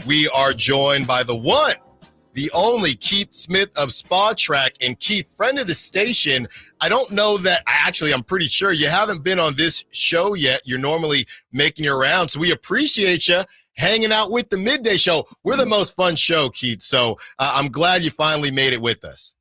We are joined by the one, the only Keith Smith of Spotrac. And Keith, friend of the station. I don't know that, I'm pretty sure you haven't been on this show yet. You're normally making your rounds. So we appreciate you hanging out with the Midday Show. We're the most fun show, Keith. So I'm glad you finally made it with us.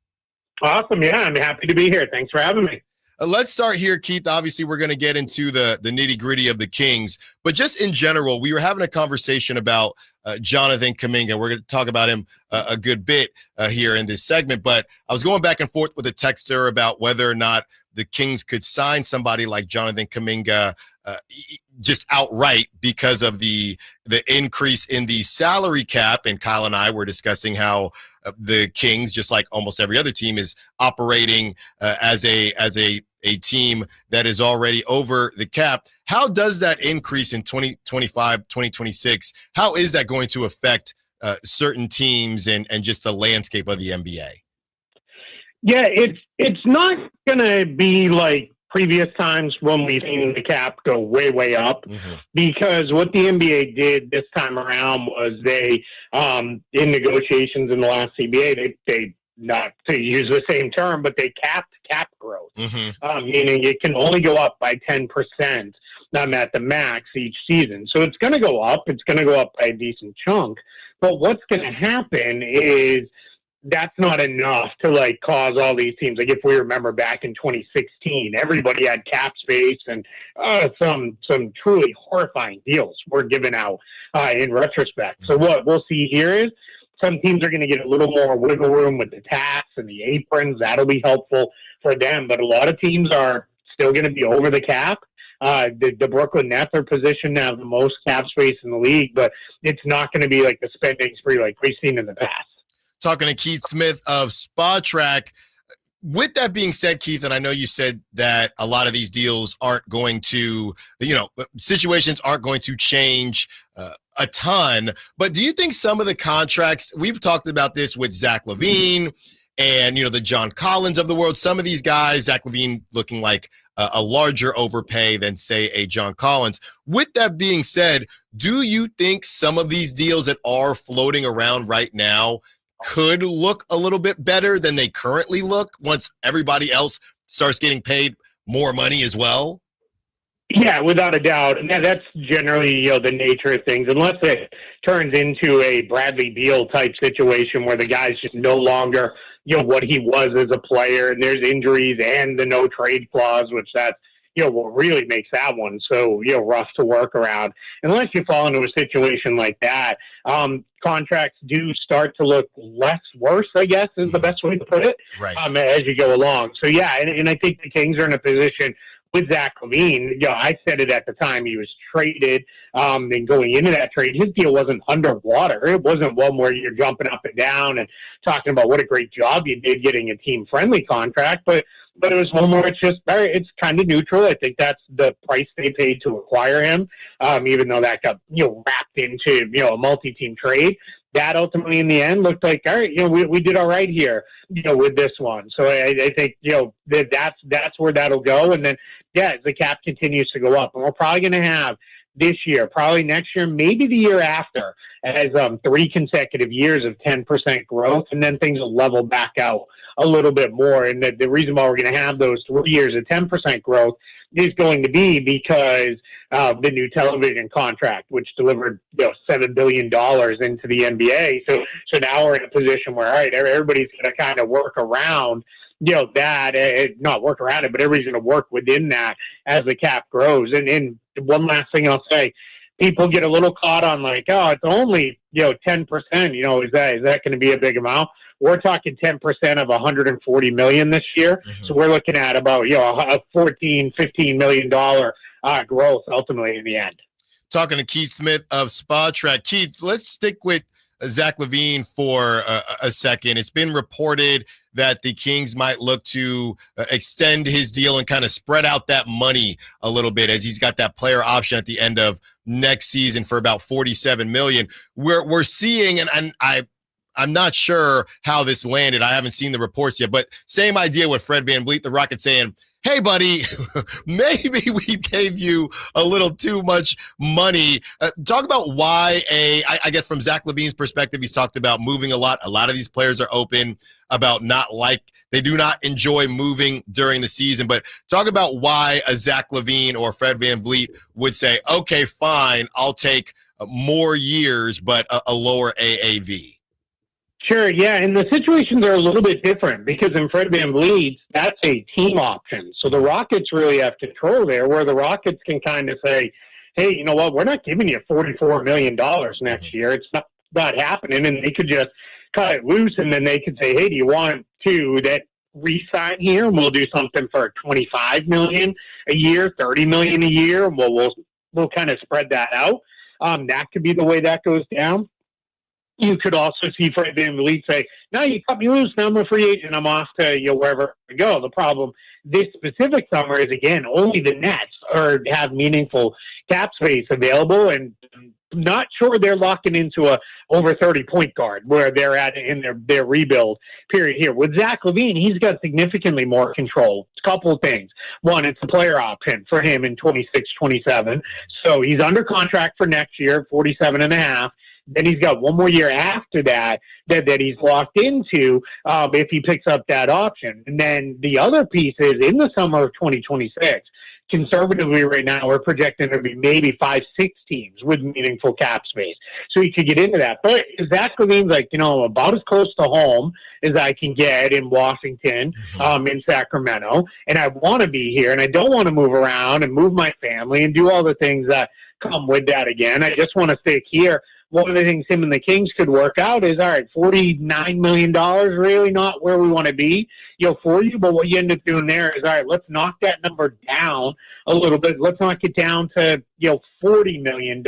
Awesome. Yeah, I'm happy to be here. Thanks for having me. Let's start here, Keith. Obviously, we're going to get into the nitty-gritty of the Kings. But just in general, we were having a conversation about Johnathan Kuminga. We're going to talk about him a good bit here in this segment. But I was going back and forth with a texter about whether or not the Kings could sign somebody like Johnathan Kuminga just outright because of the increase in the salary cap. And Kyle and I were discussing how the Kings, just like almost every other team, is operating as a team that is already over the cap. How does that increase in 2025, 2026? How is that going to affect certain teams and just the landscape of the NBA? Yeah, it's not going to be like previous times when we've seen the cap go way, way up, because what the NBA did this time around was they, in negotiations in the last CBA, they not to use the same term, but they capped cap growth, meaning it can only go up by 10%, at the max each season. So it's going to go up. It's going to go up by a decent chunk. But what's going to happen is that's not enough to like cause all these teams. Like if we remember back in 2016, everybody had cap space and some truly horrifying deals were given out in retrospect. So what we'll see here is some teams are going to get a little more wiggle room with the tax and the aprons. That'll be helpful for them. But a lot of teams are still going to be over the cap. The Brooklyn Nets are positioned to have the most cap space in the league, but it's not going to be like the spending spree like we've seen in the past. Talking to Keith Smith of Spotrac. With that being said, Keith, and I know you said that a lot of these deals aren't going to, situations aren't going to change a ton, but do you think some of the contracts, we've talked about this with Zack Lavine and, the John Collins of the world, some of these guys, Zack Lavine looking like a larger overpay than, say, a John Collins. With that being said, do you think some of these deals that are floating around right now could look a little bit better than they currently look once everybody else starts getting paid more money as well? Yeah, without a doubt. And that's generally, the nature of things, unless it turns into a Bradley Beal type situation where the guy's just no longer, what he was as a player, and there's injuries and the no trade clause, which that's, what really makes that one so, rough to work around. Unless you fall into a situation like that, contracts do start to look less worse, I guess, is the best way to put it, right, as you go along. So, yeah, and I think the Kings are in a position with Zack Lavine. I said it at the time he was traded, and going into that trade, his deal wasn't underwater. It wasn't one where you're jumping up and down and talking about what a great job you did getting a team-friendly contract, but it was one where it's kind of neutral. I think that's the price they paid to acquire him, even though that got wrapped into a multi-team trade. That ultimately in the end looked like, all right, we did all right here, with this one. So I think that's where that'll go. And then as the cap continues to go up, and we're probably going to have this year, probably next year, maybe the year after, as 3 consecutive years of 10% growth, and then things will level back out a little bit more. And the reason why we're going to have those 3 years of 10% growth is going to be because the new television contract, which delivered $7 billion into the NBA. So now we're in a position where, all right, everybody's going to kind of work around not work around it, but everybody's going to work within that as the cap grows. And one last thing I'll say, people get a little caught on like, oh, it's only 10%. Is that going to be a big amount? We're talking 10% of $140 million this year. So we're looking at about a $14-15 million growth ultimately in the end. Talking to Keith Smith of Spotrac. Keith, let's stick with Zack Lavine for a second. It's been reported that the Kings might look to extend his deal and kind of spread out that money a little bit, as he's got that player option at the end of next season for about $47 million. We're seeing, and I'm not sure how this landed. I haven't seen the reports yet, but same idea with Fred VanVleet, the Rockets saying, hey, buddy, maybe we gave you a little too much money. Talk about why I guess from Zack Lavine's perspective, he's talked about moving a lot. A lot of these players are open about they do not enjoy moving during the season. But talk about why a Zack Lavine or Fred VanVleet would say, okay, fine, I'll take more years, but a lower AAV. Sure, yeah, and the situations are a little bit different because in Fred VanVleet's, that's a team option. So the Rockets really have control there, where the Rockets can kind of say, hey, you know what, we're not giving you $44 million next year. It's not happening, and they could just cut it loose, and then they could say, hey, do you want to re-sign here? And we'll do something for $25 million a year, $30 million a year, and we'll kind of spread that out. That could be the way that goes down. You could also see Fred VanVleet say, "No, you cut me loose. Now I'm a free agent. I'm off to wherever I go." The problem this specific summer is, again, only the Nets have meaningful cap space available, and I'm not sure they're locking into a over 30 point guard where they're at in their rebuild period here. With Zack Lavine, he's got significantly more control. It's a couple of things. One, it's a player option for him in 26, 27. So he's under contract for next year, 47.5. Then he's got one more year after that he's locked into if he picks up that option. And then the other piece is in the summer of 2026, conservatively right now, we're projecting there to be maybe 5-6 teams with meaningful cap space. So he could get into that. But Zack Lavine's like, about as close to home as I can get in Washington, in Sacramento. And I want to be here, and I don't want to move around and move my family and do all the things that come with that again. I just want to stay here. One of the things him and the Kings could work out is, all right, $49 million, really not where we want to be, for you. But what you end up doing there is, all right, let's knock that number down a little bit. Let's knock it down to, $40 million.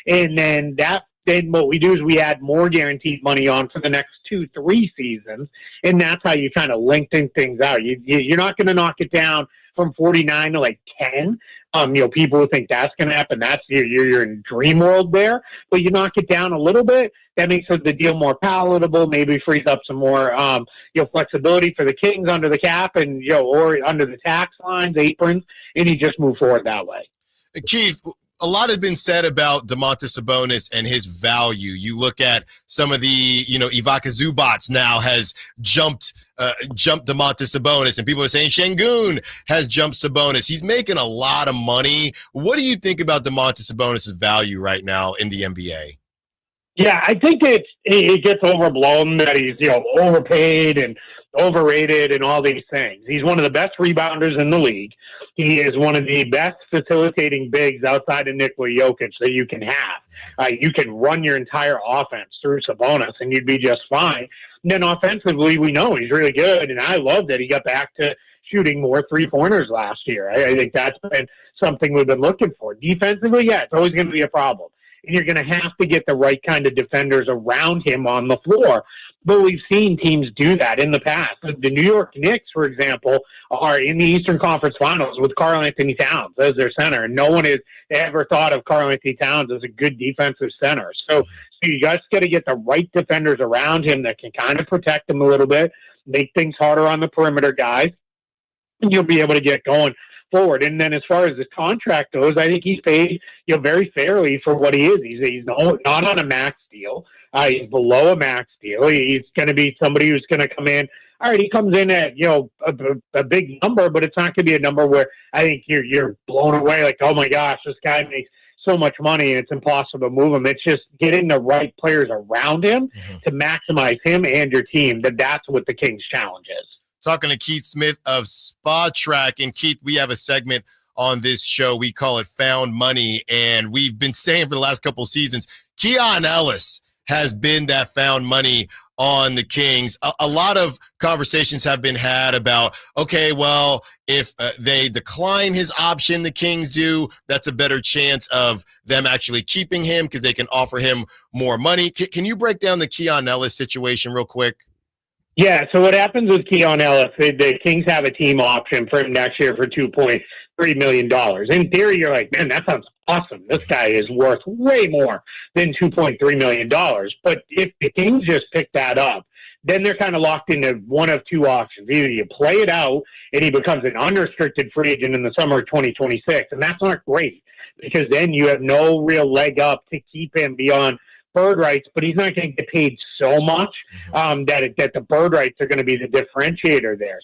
And then what we do is we add more guaranteed money on for the next 2-3 seasons. And that's how you kind of lengthen things out. You're not going to knock it down from 49 to like 10. People who think that's going to happen, that's you're in dream world there. But you knock it down a little bit, that makes the deal more palatable. Maybe frees up some more, flexibility for the Kings under the cap and or under the tax lines, aprons, and you just move forward that way. Keith, a lot has been said about Domantas Sabonis and his value. You look at some of the, Ivica Zubac now has jumped Domantas Sabonis, and people are saying Şengün has jumped Sabonis. He's making a lot of money. What do you think about Domantas Sabonis' value right now in the NBA? Yeah, I think it gets overblown that he's, overpaid and overrated and all these things. He's one of the best rebounders in the league. He is one of the best facilitating bigs outside of Nikola Jokic that you can have. You can run your entire offense through Sabonis and you'd be just fine. And then offensively, we know he's really good, and I love that he got back to shooting more three-pointers last year. I think that's been something we've been looking for. Defensively, yeah, it's always going to be a problem. And you're going to have to get the right kind of defenders around him on the floor. But we've seen teams do that in the past. The New York Knicks, for example, are in the Eastern Conference Finals with Karl-Anthony Towns as their center. And no one has ever thought of Karl-Anthony Towns as a good defensive center. So you guys got to get the right defenders around him that can kind of protect him a little bit, make things harder on the perimeter guys, and you'll be able to get going forward. And then as far as the contract goes, I think he's paid very fairly for what he is. He's not on a max deal. He's below a max deal. He's going to be somebody who's going to come in. All right, he comes in at a big number, but it's not going to be a number where I think you're blown away. Like, oh my gosh, this guy makes so much money and it's impossible to move him. It's just getting the right players around him to maximize him and your team. That's what the Kings' challenge is. Talking to Keith Smith of Spotrac. And Keith, we have a segment on this show. We call it Found Money. And we've been saying for the last couple of seasons, Keon Ellis has been that found money on the Kings. A lot of conversations have been had about, okay, well, if they decline his option, the Kings do, that's a better chance of them actually keeping him because they can offer him more money. Can you break down the Keon Ellis situation real quick? Yeah, so what happens with Keon Ellis, the Kings have a team option for him next year for $2.3 million. In theory, you're like, man, that sounds awesome. This guy is worth way more than $2.3 million. But if the Kings just pick that up, then they're kind of locked into one of two options. Either you play it out and he becomes an unrestricted free agent in the summer of 2026, and that's not great because then you have no real leg up to keep him beyond bird rights, but he's not going to get paid so much that the bird rights are going to be the differentiator there.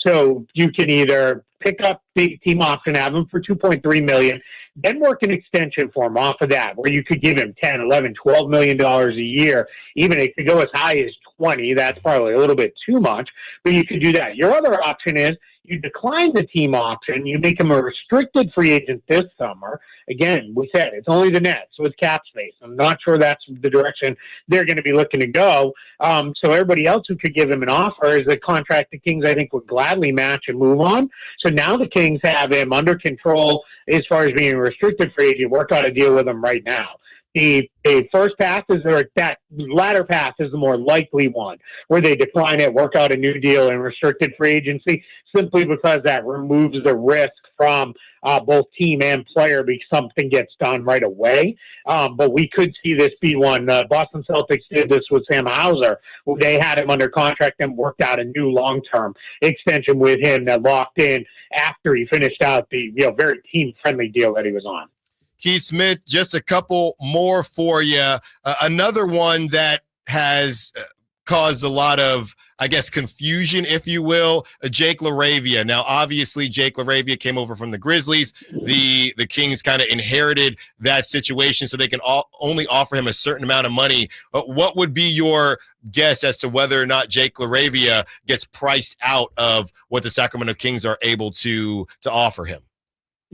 So you can either pick up the team option, have him for $2.3 million, then work an extension for him off of that, where you could give him $10, $11, $12 million a year. Even it could go as high as 20. That's probably a little bit too much, but you could do that. Your other option is you decline the team option. You make him a restricted free agent this summer. Again, we said it's only the net, so it's cap space. I'm not sure that's the direction they're going to be looking to go. So everybody else who could give him an offer is a contract the Kings, I think, would gladly match and move on. So now the Kings have him under control as far as being a restricted free agent. Work out a deal with him right now. The first path is, or that latter path is the more likely one, where they decline it, work out a new deal in restricted free agency, simply because that removes the risk from both team and player because something gets done right away. But we could see this be one. Boston Celtics did this with Sam Hauser, where they had him under contract and worked out a new long-term extension with him that locked in after he finished out the very team-friendly deal that he was on. Keith Smith, just a couple more for you. Another one that has caused a lot of, I guess, confusion, if you will, Jake LaRavia. Now, obviously, Jake LaRavia came over from the Grizzlies. The Kings kind of inherited that situation, so they can only offer him a certain amount of money. What would be your guess as to whether or not Jake LaRavia gets priced out of what the Sacramento Kings are able to offer him?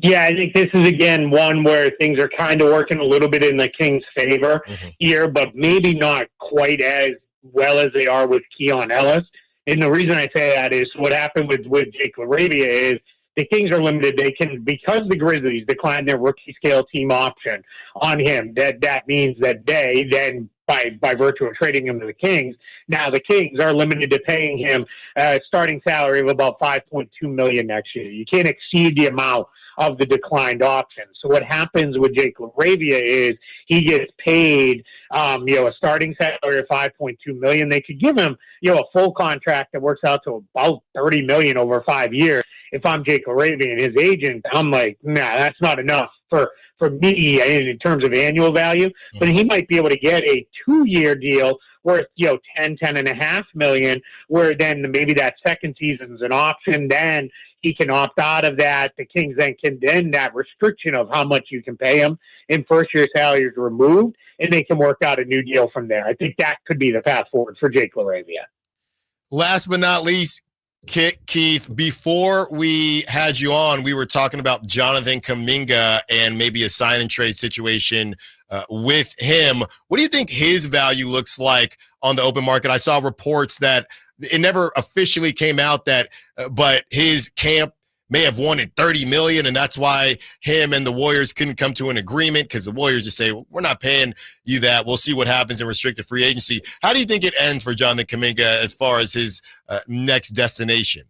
Yeah, I think this is, again, one where things are kind of working a little bit in the Kings' favor here, but maybe not quite as well as they are with Keon Ellis. And the reason I say that is what happened with Jake LaRavia is the Kings are limited. They can, because the Grizzlies declined their rookie scale team option on him, that means that they then, by virtue of trading him to the Kings, now the Kings are limited to paying him a starting salary of about $5.2 million next year. You can't exceed the amount of the declined option. So what happens with Jake LaRavia is he gets paid, a starting salary of $5.2 million. They could give him, a full contract that works out to about $30 million over 5 years. If I'm Jake LaRavia and his agent, I'm like, nah, that's not enough for me in terms of annual value. But he might be able to get a 2-year deal worth, $10.5 million, where then maybe that second season's an option. Then he can opt out of that. The Kings then can that restriction of how much you can pay him in first-year salary is removed, and they can work out a new deal from there. I think that could be the path forward for Jake LaRavia. Last but not least, Keith, before we had you on, we were talking about Johnathan Kuminga and maybe a sign and trade situation with him. What do you think his value looks like on the open market? I saw reports that it never officially came out that, but his camp may have wanted $30 million, and that's why him and the Warriors couldn't come to an agreement because the Warriors just say, we're not paying you that. We'll see what happens in restricted free agency. How do you think it ends for Johnathan Kuminga as far as his next destination?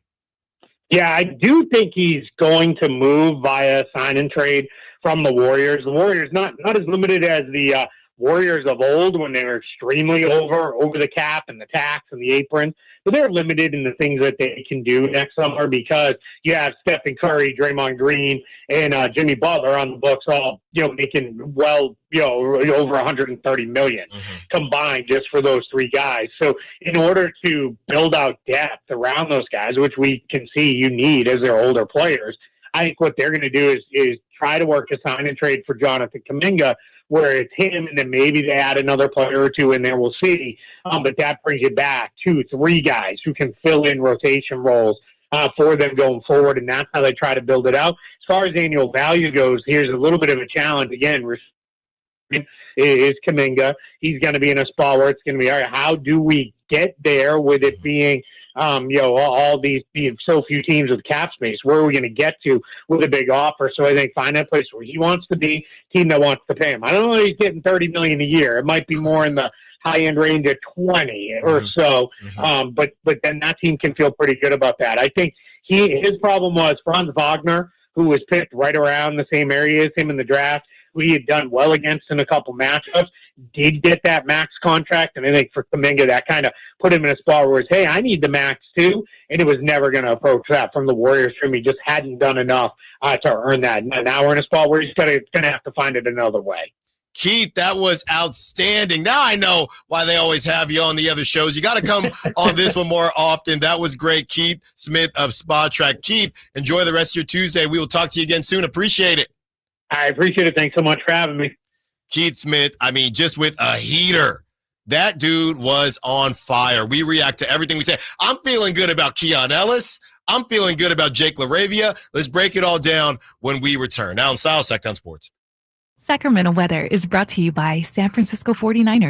Yeah, I do think he's going to move via sign and trade from the Warriors. The Warriors not as limited as the Warriors of old when they were extremely over the cap and the tax and the apron, but they're limited in the things that they can do next summer because you have Stephen Curry, Draymond Green, and Jimmy Butler on the books, all making over $130 million combined just for those three guys. So in order to build out depth around those guys, which we can see you need as they're older players, I think what they're going to do is try to work a sign and trade for Johnathan Kuminga, where it's him and then maybe they add another player or two in there. We'll see. But that brings you back 2-3 guys who can fill in rotation roles for them going forward, and that's how they try to build it out. As far as annual value goes, here's a little bit of a challenge. Again, is Kaminga. He's going to be in a spot where it's going to be, all right, how do we get there with it being all these being so few teams with cap space? Where are we going to get to with a big offer? So I think find that place where he wants to be, team that wants to pay him. I don't know if he's getting $30 million a year. It might be more in the high-end range of 20 or so. But then that team can feel pretty good about that. I think his problem was Franz Wagner, who was picked right around the same area as him in the draft, who he had done well against in a couple matchups. did get that max contract. And I think for Kaminga, that kind of put him in a spot where it's, hey, I need the max too. And it was never going to approach that from the Warriors stream. He just hadn't done enough to earn that. And now we're in a spot where he's going to have to find it another way. Keith, that was outstanding. Now I know why they always have you on the other shows. You got to come on this one more often. That was great. Keith Smith of Spotrac. Keith, enjoy the rest of your Tuesday. We will talk to you again soon. Appreciate it. I appreciate it. Thanks so much for having me. Keith Smith, I mean, just with a heater. That dude was on fire. We react to everything we say. I'm feeling good about Keon Ellis. I'm feeling good about Jake LaRavia. Let's break it all down when we return. Allen Stiles, Sactown Sports. Sacramento weather is brought to you by San Francisco 49ers.